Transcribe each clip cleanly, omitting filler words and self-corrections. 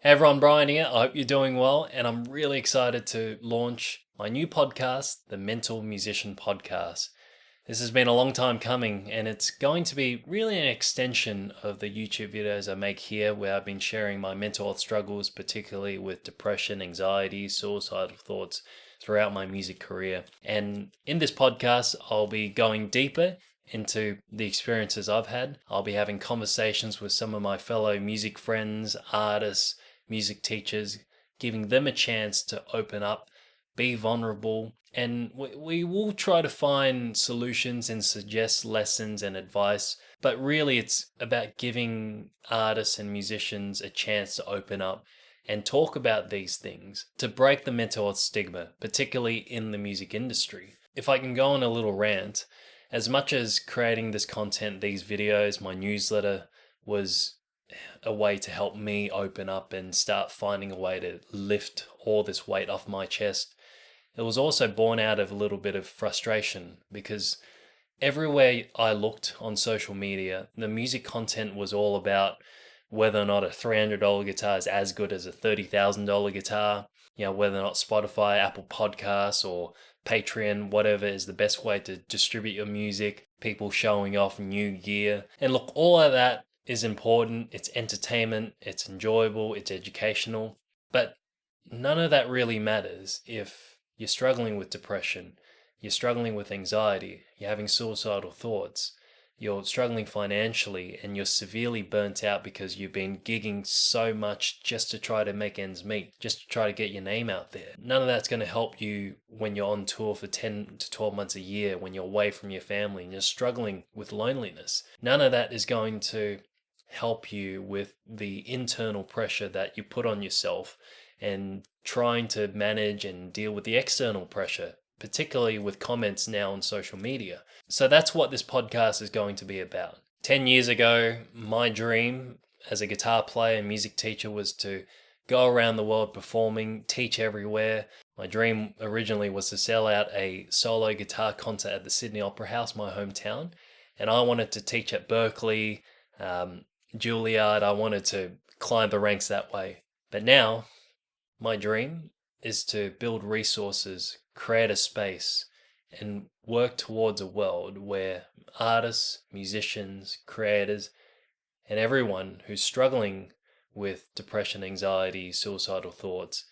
Hey everyone, Brian here. I hope you're doing well, and I'm really excited to launch my new podcast, the Mental Musician Podcast. This has been a long time coming, and it's going to be really an extension of the YouTube videos I make here, where I've been sharing my mental health struggles, particularly with depression, anxiety, suicidal thoughts throughout my music career. And in this podcast, I'll be going deeper into the experiences I've had. I'll be having conversations with some of my fellow music friends, artists, music teachers, giving them a chance to open up, be vulnerable, and we will try to find solutions and suggest lessons and advice. But really, it's about giving artists and musicians a chance to open up and talk about these things to break the mental health stigma, particularly in the music industry. If I can go on a little rant, as much as creating this content, these videos, my newsletter was a way to help me open up and start finding a way to lift all this weight off my chest, it was also born out of a little bit of frustration because everywhere I looked on social media, the music content was all about whether or not a $300 guitar is as good as a $30,000 guitar, whether or not Spotify, Apple Podcasts, or Patreon, whatever is the best way to distribute your music, people showing off new gear. And look, all of that is important. It's entertainment, it's enjoyable, it's educational, but none of that really matters if you're struggling with depression, you're struggling with anxiety, you're having suicidal thoughts, you're struggling financially, and you're severely burnt out because you've been gigging so much just to try to make ends meet, just to try to get your name out there. None of that's going to help you when you're on tour for 10 to 12 months a year, when you're away from your family and you're struggling with loneliness. None of that is going to help you with the internal pressure that you put on yourself and trying to manage and deal with the external pressure, particularly with comments now on social media. So that's what this podcast is going to be about. 10 years ago, my dream as a guitar player and music teacher was to go around the world performing, teach everywhere. My dream originally was to sell out a solo guitar concert at the Sydney Opera House, my hometown, and I wanted to teach at Berkeley, Juilliard. I wanted to climb the ranks that way. But now, my dream is to build resources, create a space, and work towards a world where artists, musicians, creators, and everyone who's struggling with depression, anxiety, suicidal thoughts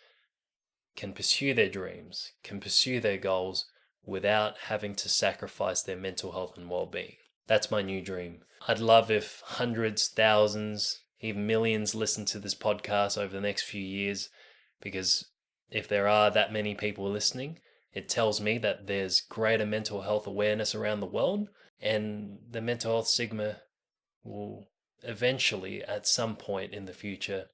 can pursue their dreams, can pursue their goals without having to sacrifice their mental health and well-being. That's my new dream. I'd love if hundreds, thousands, even millions listen to this podcast over the next few years, because if there are that many people listening, it tells me that there's greater mental health awareness around the world, and the mental health stigma will eventually, at some point in the future,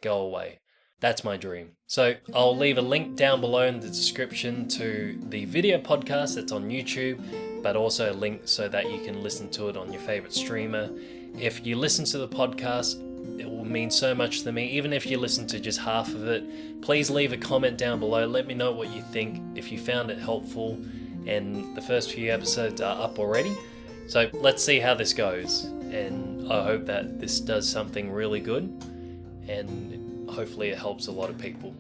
go away. That's my dream. So I'll leave a link down below in the description to the video podcast that's on YouTube, but also a link so that you can listen to it on your favorite streamer. If you listen to the podcast, it will mean so much to me. Even if you listen to just half of it, please leave a comment down below. Let me know what you think, if you found it helpful. And the first few episodes are up already. So let's see how this goes. And I hope that this does something really good. And hopefully it helps a lot of people.